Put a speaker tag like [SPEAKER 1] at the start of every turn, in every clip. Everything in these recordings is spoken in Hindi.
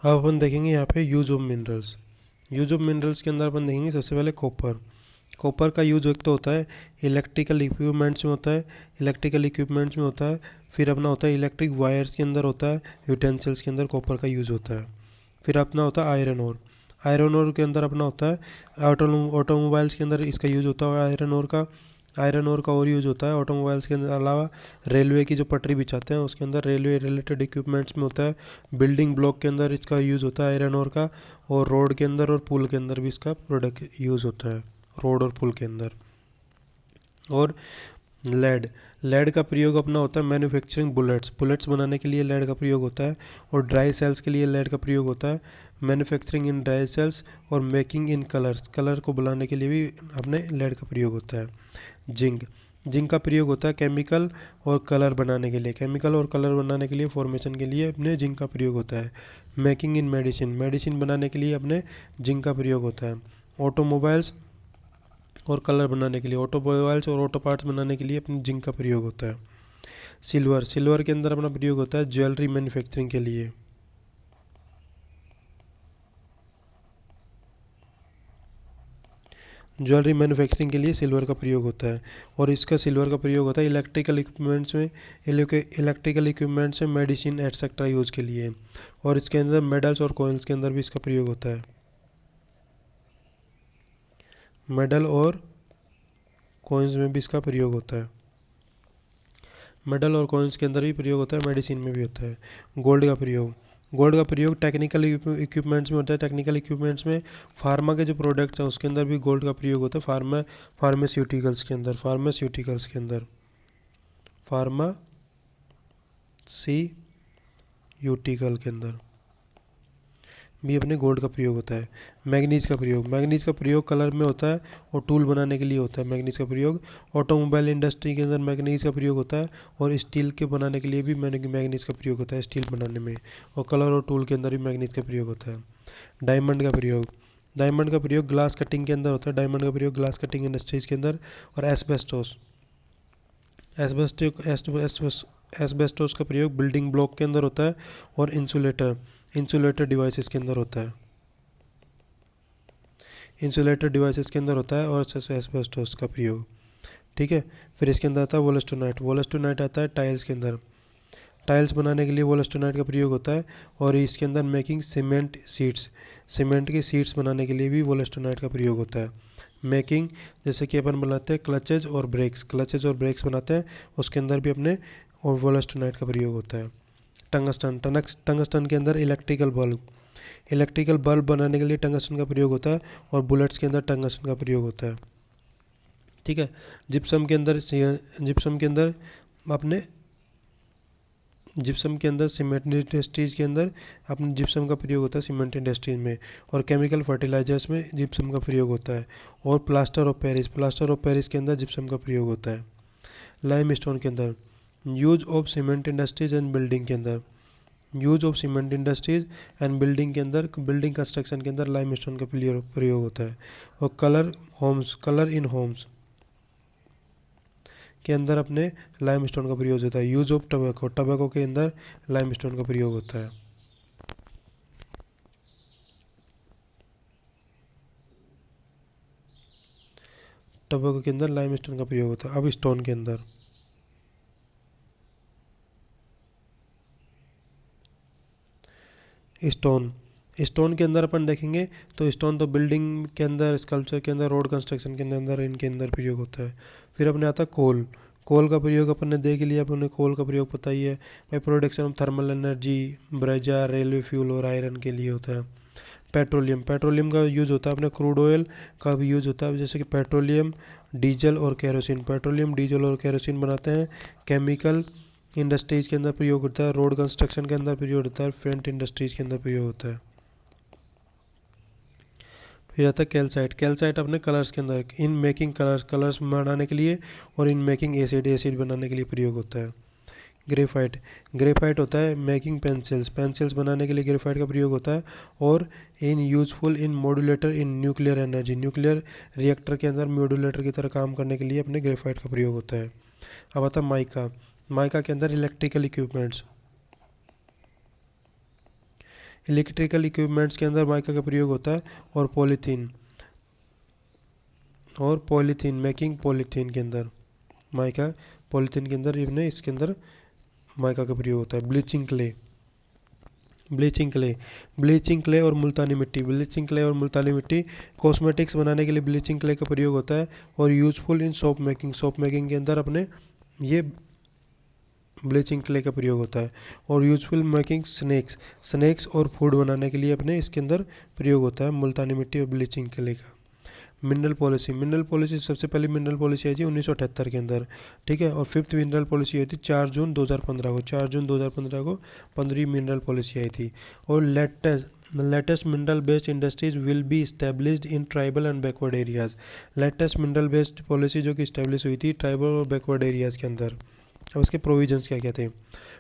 [SPEAKER 1] अब अपन देखेंगे यहाँ पे use of minerals. Use of minerals के अंदर अपन देखेंगे सबसे पहले कॉपर। कॉपर का यूज एक तो होता है इलेक्ट्रिकल इक्विपमेंट्स में होता है, इलेक्ट्रिकल इक्विपमेंट्स में होता है। फिर अपना होता है इलेक्ट्रिक वायर्स के अंदर होता है, यूटेंसिल्स के अंदर कॉपर का यूज़ होता है। फिर अपना होता है आयरन ओर। आयरन ओर के अंदर अपना होता है ऑटोमोबाइल्स के अंदर इसका यूज़ होता है आयरन ओर का। आयरन ओर का और यूज़ होता है ऑटोमोबाइल्स के अंदर अलावा रेलवे की जो पटरी बिछाते हैं उसके अंदर रेलवे रिलेटेड इक्विपमेंट्स में होता है। बिल्डिंग ब्लॉक के अंदर इसका यूज़ होता है आयरन ओर का। और रोड के अंदर और पुल के अंदर भी इसका प्रोडक्ट यूज़ होता है, रोड और पुल के अंदर। और लेड। लेड का प्रयोग अपना होता है मैन्युफैक्चरिंग बुलेट्स। बुलेट्स बनाने के लिए लेड का प्रयोग होता है। और ड्राई सेल्स के लिए लेड का प्रयोग होता है। मैन्युफैक्चरिंग इन ड्राई सेल्स और मेकिंग इन कलर्स, कलर को बनाने के लिए भी अपने लेड का प्रयोग होता है। जिंक। जिंक का प्रयोग होता है केमिकल और कलर बनाने के लिए, केमिकल और कलर बनाने के लिए, फॉर्मेशन के लिए अपने जिंक का प्रयोग होता है। मेकिंग इन मेडिसिन, मेडिसिन बनाने के लिए अपने जिंक का प्रयोग होता है। ऑटोमोबाइल्स और कलर बनाने के लिए, ऑटोमोबाइल्स और ऑटो पार्ट्स बनाने के लिए अपने जिंक का प्रयोग होता है। सिल्वर। सिल्वर के अंदर अपना प्रयोग होता है ज्वेलरी मैन्युफैक्चरिंग के लिए। ज्वेलरी मैन्युफैक्चरिंग के लिए सिल्वर का प्रयोग होता है। और इसका सिल्वर का प्रयोग होता है इलेक्ट्रिकल इक्विपमेंट्स में, इलेक्ट्रिकल इक्विपमेंट्स में, मेडिसिन एटसेट्रा यूज़ के लिए। और इसके अंदर मेडल्स और कॉइन्स के अंदर भी इसका प्रयोग होता है। मेडल और कॉइन्स में भी इसका प्रयोग होता है। मेडल और कॉइन्स के अंदर भी प्रयोग होता है, मेडिसिन में भी होता है। गोल्ड का प्रयोग। गोल्ड का प्रयोग टेक्निकल इक्विपमेंट्स में होता है। टेक्निकल इक्विपमेंट्स में फार्मा के जो प्रोडक्ट्स हैं उसके अंदर भी गोल्ड का प्रयोग होता है। फार्मास्यूटिकल्स के अंदर, फार्मास्यूटिकल्स के अंदर, फार्मास्यूटिकल के अंदर भी अपने गोल्ड का प्रयोग होता है। मैग्नीज का प्रयोग। मैग्नीज का प्रयोग कलर में होता है और टूल बनाने के लिए होता है मैग्नीज का प्रयोग। ऑटोमोबाइल इंडस्ट्री के अंदर मैग्नीज का प्रयोग होता है। और स्टील के बनाने के लिए भी मैग्नीज का प्रयोग होता है, स्टील बनाने में। और कलर और टूल के अंदर भी मैग्नीज का प्रयोग होता है। डायमंड का प्रयोग। डायमंड का प्रयोग ग्लास कटिंग के अंदर होता है। डायमंड का प्रयोग ग्लास कटिंग इंडस्ट्रीज के अंदर। और एस्बेस्टोस। एस्बेस्टोस का प्रयोग बिल्डिंग ब्लॉक के अंदर होता है। और इंसुलेटर डिवाइसेस के अंदर होता है। इंसुलेटर डिवाइसेस के अंदर होता है और एस्बेस्टोस का प्रयोग। ठीक है। फिर इसके अंदर आता है वोलेस्टोनाइट। वोलेस्टोनाइट आता है टाइल्स के अंदर। टाइल्स बनाने के लिए वोलेस्टोनाइट का प्रयोग होता है। और इसके अंदर मेकिंग सीमेंट सीट्स, सीमेंट की सीट्स बनाने के लिए भी वोलेस्टोनाइट का प्रयोग होता है। मेकिंग, जैसे कि अपन बनाते हैं क्लचेज और ब्रेक्स, क्लचेज और ब्रेक्स बनाते हैं उसके अंदर भी अपने और वोलेस्टोनाइट का प्रयोग होता है। टंगस्टन। टंगस्टन के अंदर इलेक्ट्रिकल बल्ब, इलेक्ट्रिकल बल्ब बनाने के लिए टंगस्टन का प्रयोग होता है। और बुलेट्स के अंदर टंगस्टन का प्रयोग होता है। ठीक है। जिप्सम के अंदर अपने जिप्सम के अंदर सीमेंट इंडस्ट्रीज के अंदर अपने जिप्सम का प्रयोग होता है सीमेंट इंडस्ट्रीज में। और केमिकल फर्टिलाइजर्स में जिप्सम का प्रयोग होता है। और प्लास्टर ऑफ पेरिस के अंदर जिप्सम का प्रयोग होता है। लाइम स्टोन के अंदर use of cement industries and building के अंदर, use of cement industries and building के अंदर, बिल्डिंग कंस्ट्रक्शन के अंदर लाइम स्टोन का प्रयोग होता है। और कलर इन होम्स के अंदर अपने लाइम स्टोन का प्रयोग होता है। यूज ऑफ टबैको, टबैको के अंदर लाइम स्टोन का प्रयोग होता है। टबैको के अंदर लाइम स्टोन का प्रयोग होता है। अब स्टोन के अंदर, स्टोन स्टोन के अंदर अपन देखेंगे तो स्टोन तो बिल्डिंग के अंदर, स्कल्पचर के अंदर, रोड कंस्ट्रक्शन के अंदर, इनके अंदर प्रयोग होता है। फिर अपने आता है कोल। कोल का प्रयोग अपन ने देख लिया, अपन ने कोल का प्रयोग पता ही है भाई, production of thermal energy, Brezza, railway fuel और आयरन के लिए होता है। पेट्रोलियम। पेट्रोलियम का यूज़ होता है अपने क्रूड ऑयल का भी यूज़ होता है, जैसे कि पेट्रोलियम, डीजल और केरोसिन। पेट्रोलियम, डीजल और केरोसिन बनाते हैं। केमिकल इंडस्ट्रीज के अंदर प्रयोग होता है। रोड कंस्ट्रक्शन के अंदर प्रयोग होता है। पेंट इंडस्ट्रीज के अंदर प्रयोग होता है। फिर आता है कैल्साइट। कैल्साइट अपने कलर्स के अंदर, इन मेकिंग कलर्स, कलर्स बनाने के लिए और इन मेकिंग एसिड, एसिड बनाने के लिए प्रयोग होता है। ग्रेफाइट। ग्रेफाइट होता है मेकिंग पेंसिल्स, पेंसिल्स बनाने के लिए ग्रेफाइट का प्रयोग होता है। और इन useful in moderator in nuclear energy, nuclear reactor के अंदर मॉड्यूलेटर की तरह काम करने के लिए अपने ग्रेफाइट का प्रयोग होता है। अब आता है माइका। माइका के अंदर इलेक्ट्रिकल इक्विपमेंट्स, इलेक्ट्रिकल इक्विपमेंट्स के अंदर माइका का प्रयोग होता है, और पॉलीथीन मेकिंग, पॉलीथीन के अंदर माइका, पॉलीथीन के अंदर इन्हें इसके अंदर माइका का प्रयोग होता है। ब्लीचिंग क्ले और मुल्तानी मिट्टी कॉस्मेटिक्स बनाने के लिए ब्लीचिंग क्ले का प्रयोग होता है, और यूजफुल इन सोप मेकिंग के अंदर अपने ये ब्लीचिंग क्ले का प्रयोग होता है, और यूजफुल मेकिंग स्नैक्स और फूड बनाने के लिए अपने इसके अंदर प्रयोग होता है मुल्तानी मिट्टी और ब्लीचिंग क्ले का। मिनरल पॉलिसी सबसे पहली मिनरल पॉलिसी आई थी 1978 के अंदर, ठीक है। और फिफ्थ मिनरल पॉलिसी आई थी 4 जून 2015 को 15वीं मिनरल पॉलिसी आई थी। और latest mineral based industries will be established in tribal and backward areas. Latest mineral based policy जो कि इस्टेब्लिश हुई थी ट्राइबल और बैकवर्ड एरियाज़ के अंदर। अब इसके प्रोविजंस क्या क्या थे?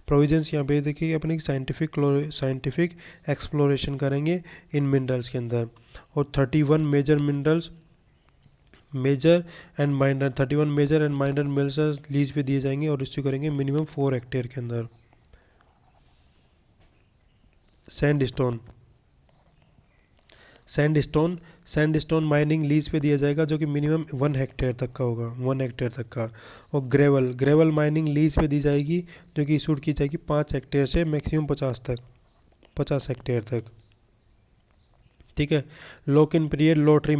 [SPEAKER 1] प्रोविजंस यहाँ पे देखिए अपनी साइंटिफिक एक्सप्लोरेशन करेंगे इन मिनरल्स के अंदर, और 31 major and minor minerals lease पे दिए जाएंगे, और इश्यू करेंगे मिनिमम 4 हेक्टेयर के अंदर। सैंडस्टोन माइनिंग लीज पे दिया जाएगा, जो कि मिनिमम 1 हेक्टेयर तक का होगा, 1 हेक्टेयर तक का। और ग्रेवल माइनिंग लीज पे दी जाएगी, जो कि इशूड की जाएगी 5 हेक्टेयर से मैक्सिमम 50 हेक्टेयर तक, ठीक है। Lock in period lottery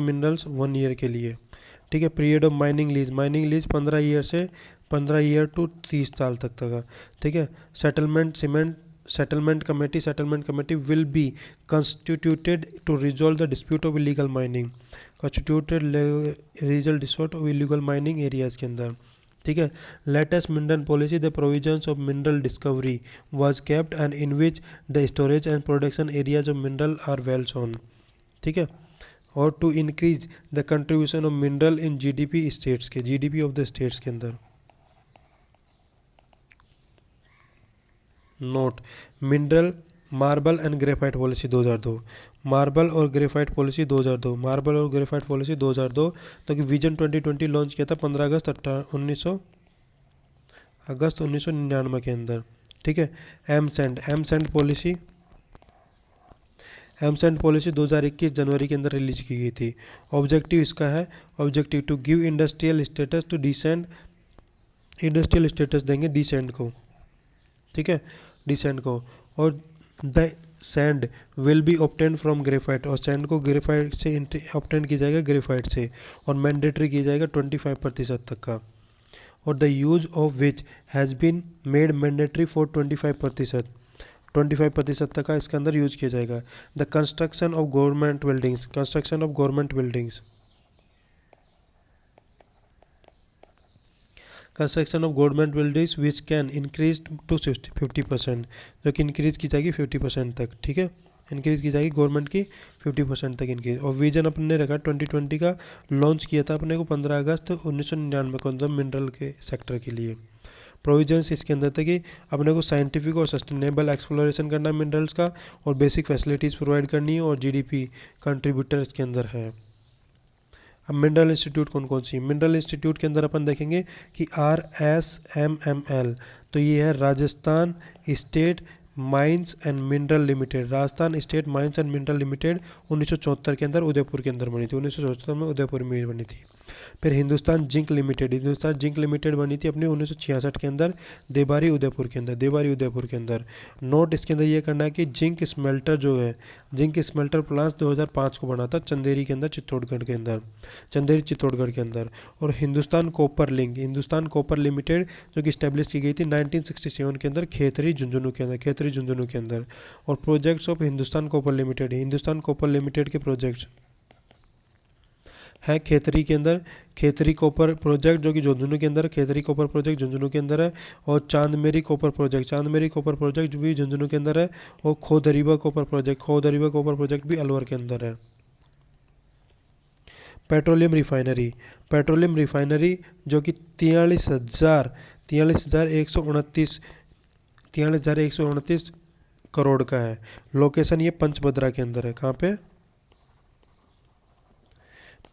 [SPEAKER 1] minerals 1 year के लिए, ठीक है। Period of mining lease 15 year to 30 साल तक का, ठीक है। Settlement committee will be constituted to resolve the dispute of illegal mining areas के अंदर, ठीक है। Latest mineral policy the provisions of mineral discovery was kept and in which the storage and production areas of mineral are well shown, ठीक है। और to increase the contribution of mineral in GDP of the states के अंदर। Note mineral marble and graphite policy 2002। Marble और ग्रेफाइट पॉलिसी 2002 तो कि विजन 2020 लॉन्च किया था 15 अगस्त 1999 के अंदर, ठीक है। एम सैंड पॉलिसी 2021 जनवरी के अंदर रिलीज की गई थी। ऑब्जेक्टिव इसका है, objective to give industrial status देंगे डिसेंट को, ठीक है, डिसेंट को। और the sand will be obtain from graphite, और सैंड को ग्रेफाइट से ऑब्टेन किया जाएगा ग्रेफाइट से, और मैंडेटरी किया जाएगा 25% तक का। और the use of which has been made mandatory for 25% तक का इसके अंदर यूज किया जाएगा। The construction of government buildings which can increase to 50%, जो कि इंक्रीज की जाएगी 50% तक, ठीक है। इंक्रीज की जाएगी गवर्नमेंट की 50% तक इंक्रीज। और विजन अपने ने रखा 2020 का, लॉन्च किया था अपने को 15 अगस्त 1999 को अंदर मिनरल के सेक्टर के लिए। प्रोविजंस इसके अंदर थे कि अपने को साइंटिफिक और सस्टेनेबल एक्सप्लोरेशन करना मिनरल्स का, और बेसिक फैसिलिटीज़ प्रोवाइड करनी है, और जीडीपी कंट्रीब्यूटर इसके अंदर है। अब मिनरल इंस्टीट्यूट कौन सी? मिनरल इंस्टीट्यूट के अंदर अपन देखेंगे कि RSMML, तो ये है Rajasthan state mines and mineral limited. 1974 के अंदर उदयपुर के अंदर बनी थी, 1974 में उदयपुर में बनी थी। फिर हिंदुस्तान जिंक लिमिटेड बनी थी अपनी 1966 के अंदर देबारी उदयपुर के अंदर। नोट इसके अंदर ये करना है कि जिंक स्मेल्टर प्लांट 2005 को बना था चंदेरी चित्तौड़गढ़ के अंदर। और हिंदुस्तान कॉपर लिमिटेड जो कि स्टैब्लिश की गई थी 1967 के अंदर खेतरी झुंझुनू के अंदर। और projects of Hindustan copper limited के प्रोजेक्ट्स है खेतरी के अंदर, खेतरी कॉपर प्रोजेक्ट जो कि झुंझुनू के अंदर, खेतरी कॉपर प्रोजेक्ट झुंझुनू के अंदर है। और चांदमेरी कॉपर प्रोजेक्ट जो भी झुंझुनू के अंदर है। और खोदरीबा कॉपर प्रोजेक्ट भी अलवर के अंदर है। पेट्रोलियम रिफाइनरी जो कि 43,129 करोड़ का है। लोकेशन ये पंचभद्रा के अंदर है। कहाँ पे?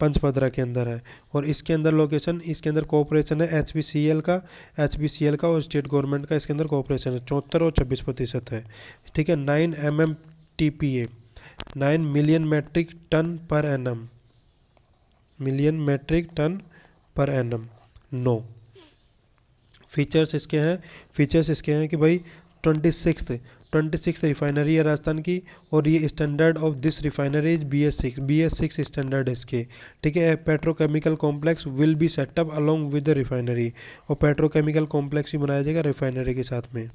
[SPEAKER 1] पंचपदरा के अंदर है। और इसके अंदर लोकेशन, इसके अंदर कोऑपरेशन है एचपीसीएल का और स्टेट गवर्नमेंट का इसके अंदर कोऑपरेशन है 74 और 26% है। ठीक है। 9 MMTPA 9 million metric ton per annum, million metric ton per annum. No. Features इसके हैं कि भाई 26th रिफाइनरी है राजस्थान की, और ये standard of this refinery is BS6 standard इसके। ठीक है। Petrochemical complex will be set up along with the refinery, और पेट्रोकेमिकल कॉम्प्लेक्स भी बनाया जाएगा रिफाइनरी के साथ में।